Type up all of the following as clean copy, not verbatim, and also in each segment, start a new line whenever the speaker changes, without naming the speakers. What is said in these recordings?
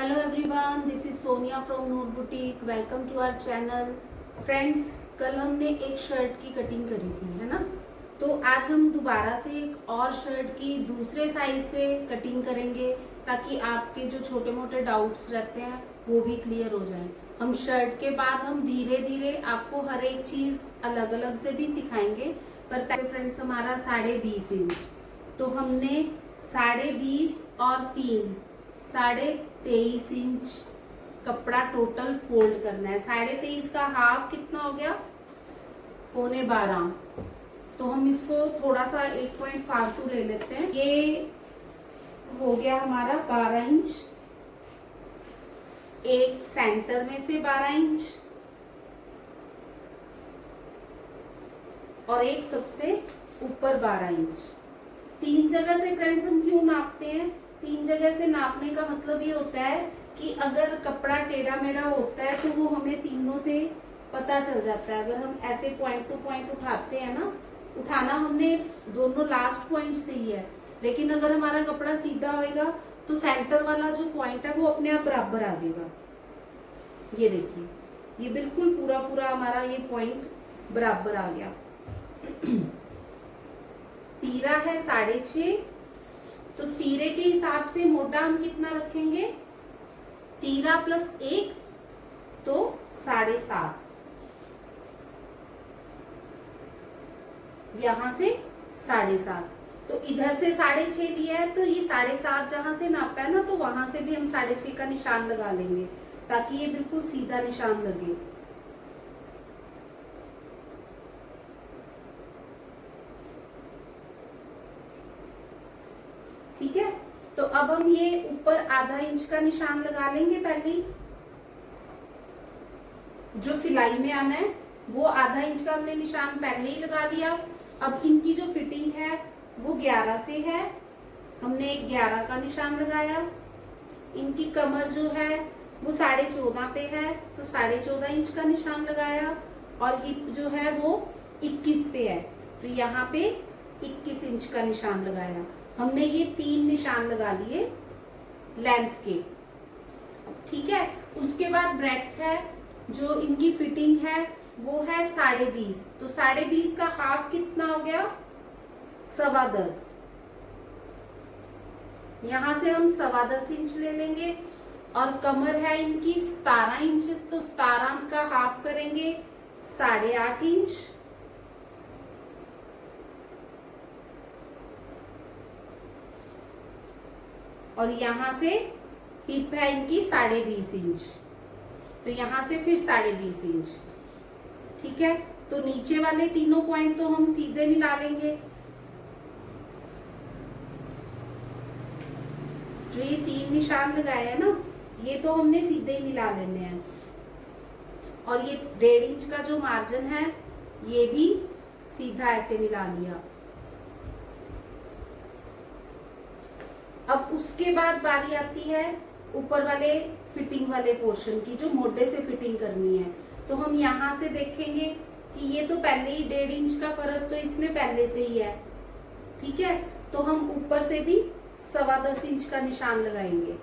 Hello everyone, this is Sonia from note boutique. Welcome to our channel. Friends, कल हमने एक shirt की cutting करी थी, है ना। तो आज हम दोबारा से एक और शर्ट की दूसरे साइज से कटिंग करेंगे ताकि आपके जो छोटे मोटे डाउट्स रहते हैं वो भी क्लियर हो जाएं। हम शर्ट के बाद हम धीरे धीरे आपको हर एक चीज अलग अलग से भी सिखाएंगे। पर पहले फ्रेंड्स हमारा 20.5 इंच, तो हमने 20.5 और 3 23.5 इंच कपड़ा टोटल फोल्ड करना है। 23.5 का हाफ कितना हो गया? 11.25। तो हम इसको थोड़ा सा 1 पॉइंट फालतू ले लेते हैं। ये हो गया हमारा 12 इंच, एक सेंटर में से 12 इंच और एक सबसे ऊपर 12 इंच। 3 जगह से फ्रेंड्स हम क्यों नापते हैं? 3 जगह से नापने का मतलब ये होता है कि अगर कपड़ा टेढ़ा मेढ़ा होता है तो वो हमें तीनों से पता चल जाता है। अगर हम ऐसे पॉइंट टू पॉइंट उठाते हैं ना, उठाना हमने दोनों लास्ट पॉइंट से ही है, लेकिन अगर हमारा कपड़ा सीधा होएगा तो सेंटर वाला जो पॉइंट है वो अपने आप बराबर आ जाएगा। ये देखिए, ये बिल्कुल पूरा पूरा हमारा ये पॉइंट बराबर आ गया। तीरा है 6.5, तो तीरे के हिसाब से मोटा हम कितना रखेंगे? तीरा प्लस 1 तो 7.5। यहां से 7.5, तो इधर से 6.5 लिया है, तो ये 7.5 जहां से नापा है ना, तो वहां से भी हम 6.5 का निशान लगा लेंगे ताकि ये बिल्कुल सीधा निशान लगे। ठीक है, तो अब हम ये ऊपर आधा इंच का निशान लगा लेंगे। पहले जो सिलाई में आना है वो आधा इंच का हमने निशान पहले ही लगा लिया। अब इनकी जो फिटिंग है वो 11 से है, हमने 11 का निशान लगाया। इनकी कमर जो है वो 14.5 पे है, तो 14.5 इंच का निशान लगाया। और हिप जो है वो 21 पे है, तो यहाँ पे 21 इंच का निशान लगाया। हमने ये 3 निशान लगा लिए लेंथ के। ठीक है, उसके बाद ब्रेड्थ है, जो इनकी फिटिंग है वो है 20.5, तो 20.5 का हाफ कितना हो गया? 10.25। यहां से हम 10.25 इंच ले लेंगे। और कमर है इनकी 17 इंच, तो 17 का हाफ करेंगे 8.5 इंच। और यहां से हिप है इनकी 20.5 इंच, तो यहां से फिर 20.5 इंच। ठीक है, तो नीचे वाले तीनों पॉइंट तो हम सीधे मिला लेंगे। जो ये 3 निशान लगाए हैं ना, ये तो हमने सीधे ही मिला लेने हैं। और ये 1.5 इंच का जो मार्जिन है ये भी सीधा ऐसे मिला लिया। अब उसके बाद बारी आती है ऊपर वाले फिटिंग वाले पोर्शन की, जो मोढे से फिटिंग करनी है। तो हम यहां से देखेंगे कि ये तो पहले ही 1.5 इंच का फर्क तो इसमें पहले से ही है। ठीक है, तो हम ऊपर से भी 10.25 इंच का निशान लगाएंगे।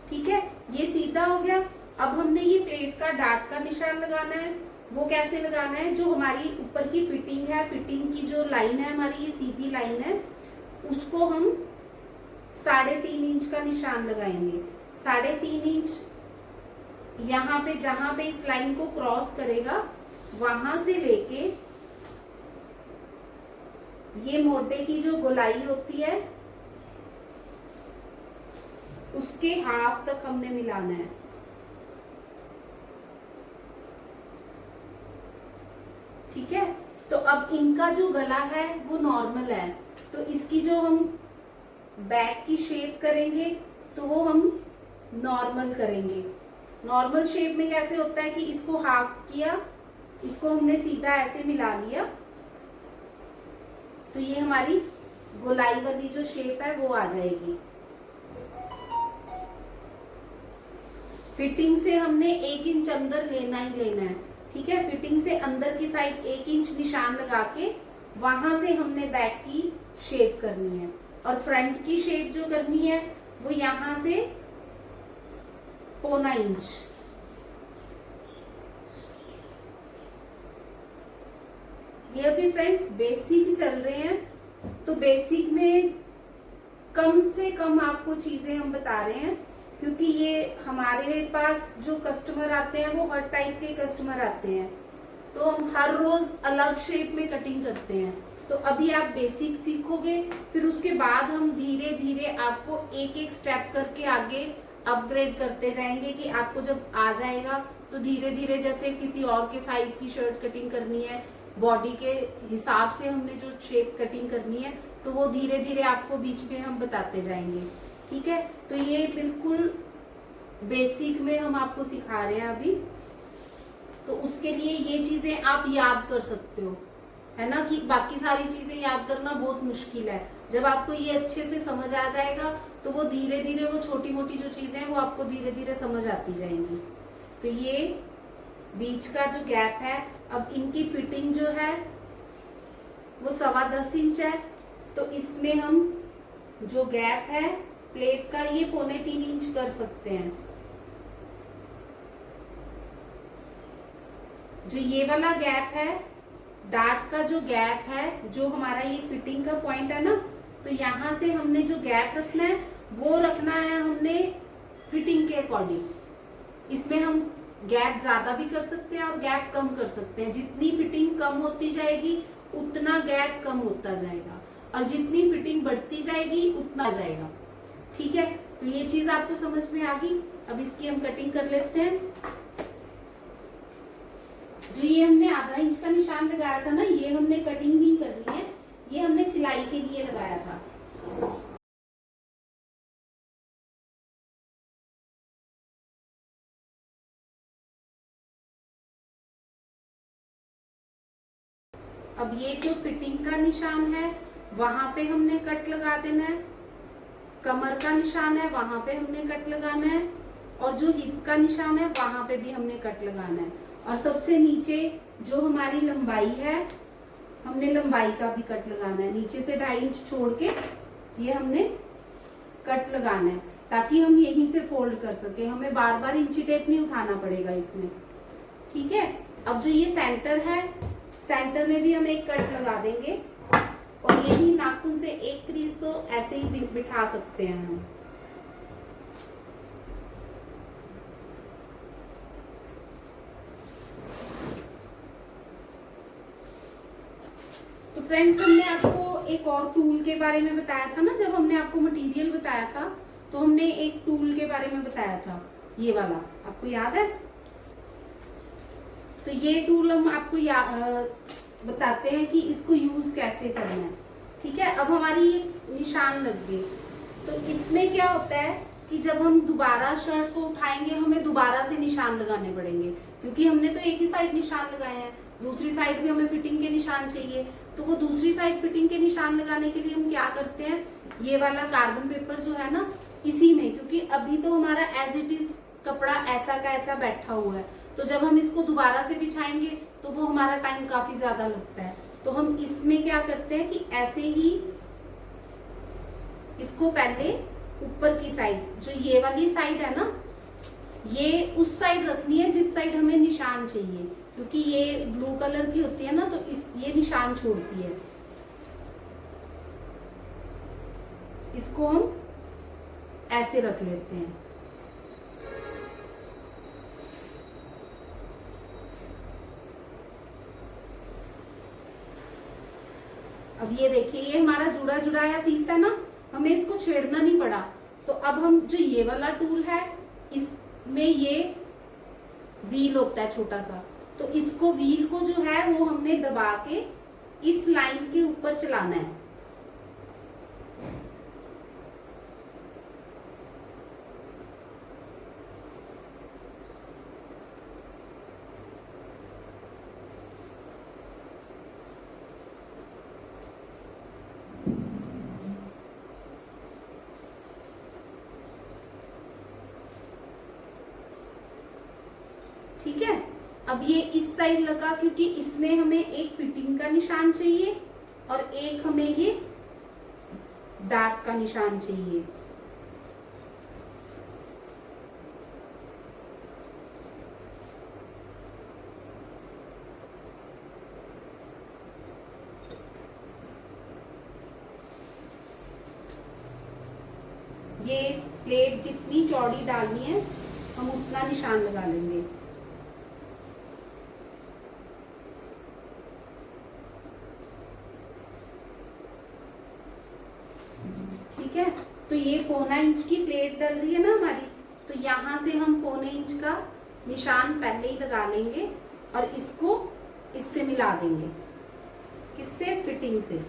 ठीक है, ये सीधा हो गया। अब हमने ये प्लेट का डार्ट का निशान लगाना है। वो कैसे लगाना है? जो हमारी ऊपर की फिटिंग है, फिटिंग की जो लाइन है हमारी, ये सीधी लाइन है, उसको हम 3.5 इंच का निशान लगाएंगे। 3.5 इंच यहाँ पे, जहां पे इस लाइन को क्रॉस करेगा वहां से लेके ये मोटे की जो गोलाई होती है उसके हाफ तक हमने मिलाना है। ठीक है, तो अब इनका जो गला है वो नॉर्मल है, तो इसकी जो हम बैक की शेप करेंगे तो वो हम नॉर्मल करेंगे। नॉर्मल शेप में कैसे होता है कि इसको हाफ किया, इसको हमने सीधा ऐसे मिला लिया, तो ये हमारी गोलाई वाली जो शेप है वो आ जाएगी। फिटिंग से हमने 1 इंच अंदर लेना ही लेना है। ठीक है, फिटिंग से अंदर की साइड 1 इंच निशान लगा के वहां से हमने बैक की शेप करनी है, और फ्रंट की शेप जो करनी है वो यहां से 1.25 इंच। ये अभी फ्रेंड्स बेसिक चल रहे हैं, तो बेसिक में कम से कम आपको चीजें हम बता रहे हैं, क्योंकि ये हमारे पास जो कस्टमर आते हैं वो हर टाइप के कस्टमर आते हैं, तो हम हर रोज अलग शेप में कटिंग करते हैं। तो अभी आप बेसिक सीखोगे, फिर उसके बाद हम धीरे धीरे आपको एक एक स्टेप करके आगे अपग्रेड करते जाएंगे, कि आपको जब आ जाएगा तो धीरे धीरे जैसे किसी और के साइज की शर्ट कटिंग करनी है, बॉडी के हिसाब से हमने जो शेप कटिंग करनी है, तो वो धीरे धीरे आपको बीच में हम बताते जाएंगे। ठीक है, तो ये बिल्कुल बेसिक में हम आपको सिखा रहे हैं अभी, तो उसके लिए ये चीजें आप याद कर सकते हो, है ना, कि बाकी सारी चीजें याद करना बहुत मुश्किल है। जब आपको ये अच्छे से समझ आ जाएगा तो वो धीरे धीरे वो छोटी मोटी जो चीजें हैं वो आपको धीरे धीरे समझ आती जाएंगी। तो ये बीच का जो गैप है, अब इनकी फिटिंग जो है वो 10.25 इंच है, तो इसमें हम जो गैप है प्लेट का ये 3.25 इंच कर सकते हैं। जो ये वाला गैप है, डार्ट का जो गैप है, जो हमारा ये फिटिंग का पॉइंट है ना, तो यहां से हमने जो गैप रखना है वो रखना है हमने फिटिंग के अकॉर्डिंग। इसमें हम गैप ज्यादा भी कर सकते हैं और गैप कम कर सकते हैं। जितनी फिटिंग कम होती जाएगी उतना गैप कम होता जाएगा, और जितनी फिटिंग बढ़ती जाएगी उतना जाएगा। ठीक है, तो ये चीज आपको समझ में आ गई। अब इसकी हम कटिंग कर लेते हैं। जो ये हमने 0.5 इंच का निशान लगाया था ना, ये हमने कटिंग नहीं करनी है, ये हमने सिलाई के लिए लगाया था। अब ये जो फिटिंग का निशान है वहां पे हमने कट लगा देना है, कमर का निशान है वहां पे हमने कट लगाना है, और जो हिप का निशान है वहां पे भी हमने कट लगाना है। और सबसे नीचे जो हमारी लंबाई है, हमने लंबाई का भी कट लगाना है। नीचे से 2.5 इंच छोड़ के ये हमने कट लगाना है, ताकि हम यहीं से फोल्ड कर सके, हमें बार बार इंची टेप नहीं उठाना पड़ेगा इसमें। ठीक है, अब जो ये सेंटर है, सेंटर में भी हम एक कट लगा देंगे, और यही नाखून से एक क्रीज तो ऐसे ही बिठा सकते हैं हम। तो फ्रेंड्स, हमने आपको एक और टूल के बारे में बताया था ना, जब हमने आपको मटेरियल बताया था तो हमने एक टूल के बारे में बताया था, ये वाला आपको याद है? तो ये टूल हम आपको बताते हैं कि इसको यूज कैसे करना है। ठीक है, अब हमारी ये निशान लग गए, तो इसमें क्या होता है कि जब हम दोबारा शर्ट को उठाएंगे हमें दोबारा से निशान लगाने पड़ेंगे, क्योंकि हमने तो एक ही साइड निशान लगाए हैं, दूसरी साइड भी हमें फिटिंग के निशान चाहिए। तो वो दूसरी साइड फिटिंग के निशान लगाने के लिए हम क्या करते हैं, ये वाला कार्बन पेपर जो है ना, इसी में, क्योंकि अभी तो हमारा एज इट इज कपड़ा ऐसा का ऐसा बैठा हुआ है, तो जब हम इसको दोबारा से बिछाएंगे तो वो हमारा टाइम काफी ज्यादा लगता है। तो हम इसमें क्या करते हैं कि ऐसे ही इसको पहले ऊपर की साइड, जो ये वाली साइड है ना, ये उस साइड रखनी है जिस साइड हमें निशान चाहिए, क्योंकि ये ब्लू कलर की होती है ना, तो ये निशान छोड़ती है। इसको हम ऐसे रख लेते हैं। अब ये देखिए, ये हमारा जुड़ा जुड़ाया पीस है ना, हमें इसको छेड़ना नहीं पड़ा। तो अब हम जो ये वाला टूल है, इसमें ये व्हील होता है छोटा सा, तो इसको व्हील को जो है वो हमने दबा के इस लाइन के ऊपर चलाना है। ठीक है, अब ये इस साइड लगा, क्योंकि इसमें हमें एक फिटिंग का निशान चाहिए और एक हमें ये डार्क का निशान चाहिए। ये प्लेट जितनी चौड़ी डालनी है हम उतना निशान लगा लेंगे। ठीक है, तो ये 1/4 इंच की प्लेट डल रही है ना हमारी, तो यहाँ से हम 1/4 इंच का निशान पहले ही लगा लेंगे और इसको इससे मिला देंगे। किससे? फिटिंग से।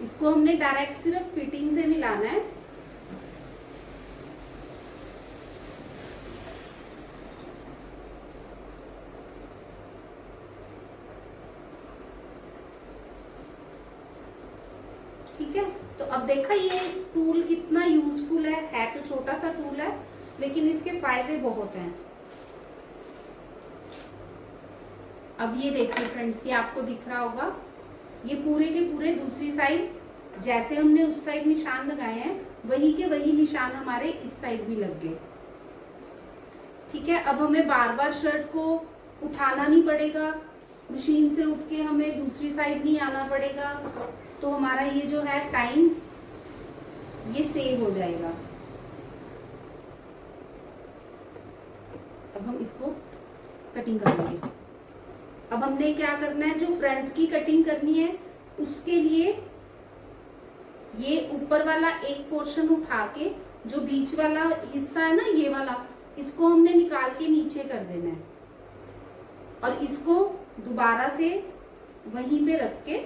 इसको हमने डायरेक्ट सिर्फ फिटिंग से मिलाना है। ठीक है, तो अब देखा ये टूल कितना यूजफुल है तो छोटा सा टूल है लेकिन इसके फायदे बहुत हैं। अब ये देखिए फ्रेंड्स, ये आपको दिख रहा होगा, ये पूरे के पूरे दूसरी साइड जैसे हमने उस साइड निशान लगाए हैं वही के वही निशान हमारे इस साइड भी लग गए। ठीक है, अब हमें बार बार शर्ट को उठाना नहीं पड़ेगा, मशीन से उठ के हमें दूसरी साइड नहीं आना पड़ेगा, तो हमारा ये जो है टाइम ये सेव हो जाएगा। अब हम इसको कटिंग करेंगे। अब हमने क्या करना है, जो फ्रंट की कटिंग करनी है उसके लिए ये ऊपर वाला एक पोर्शन उठा के जो बीच वाला हिस्सा है ना ये वाला, इसको हमने निकाल के नीचे कर देना है और इसको दोबारा से वहीं पे रख के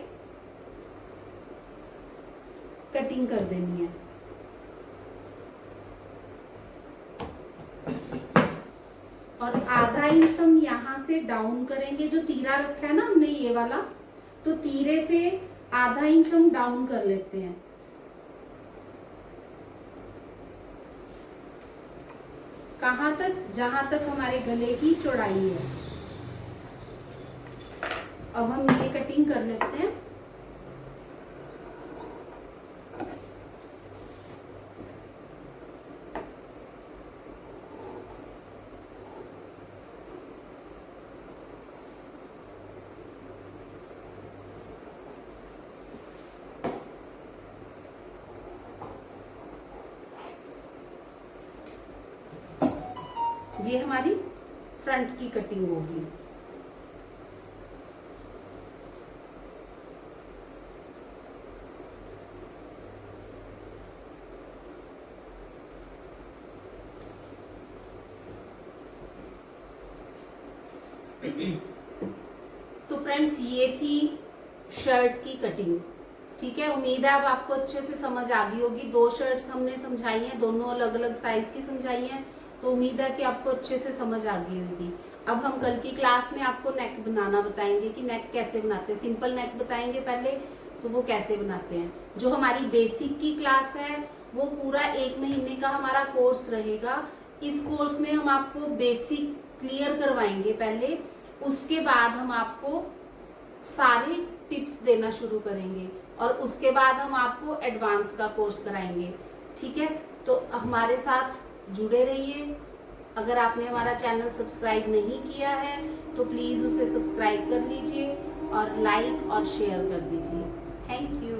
कटिंग कर देनी है। और आधा इंच हम यहाँ से डाउन करेंगे, जो तीरा रखा है ना हमने ये वाला, तो तीरे से आधा इंच हम डाउन कर लेते हैं। कहाँ तक? जहां तक हमारे गले की चौड़ाई है। अब हम ये कटिंग कर लेते हैं। ये हमारी फ्रंट की कटिंग होगी। तो फ्रेंड्स ये थी शर्ट की कटिंग। ठीक है, उम्मीद है अब आपको अच्छे से समझ आ गई होगी। 2 शर्ट्स हमने समझाई हैं, दोनों अलग अलग साइज की समझाई हैं, तो उम्मीद है कि आपको अच्छे से समझ आ गई होगी। अब हम कल की क्लास में आपको नेक बनाना बताएंगे कि नेक कैसे बनाते हैं। सिंपल नेक बताएंगे पहले, तो वो कैसे बनाते हैं। जो हमारी बेसिक की क्लास है वो पूरा 1 महीने का हमारा कोर्स रहेगा। इस कोर्स में हम आपको बेसिक क्लियर करवाएंगे पहले, उसके बाद हम आपको सारे टिप्स देना शुरू करेंगे और उसके बाद हम आपको एडवांस का कोर्स कराएंगे। ठीक है, तो हमारे साथ जुड़े रहिए। अगर आपने हमारा चैनल सब्सक्राइब नहीं किया है तो प्लीज उसे सब्सक्राइब कर लीजिए और लाइक और शेयर कर दीजिए। Thank you.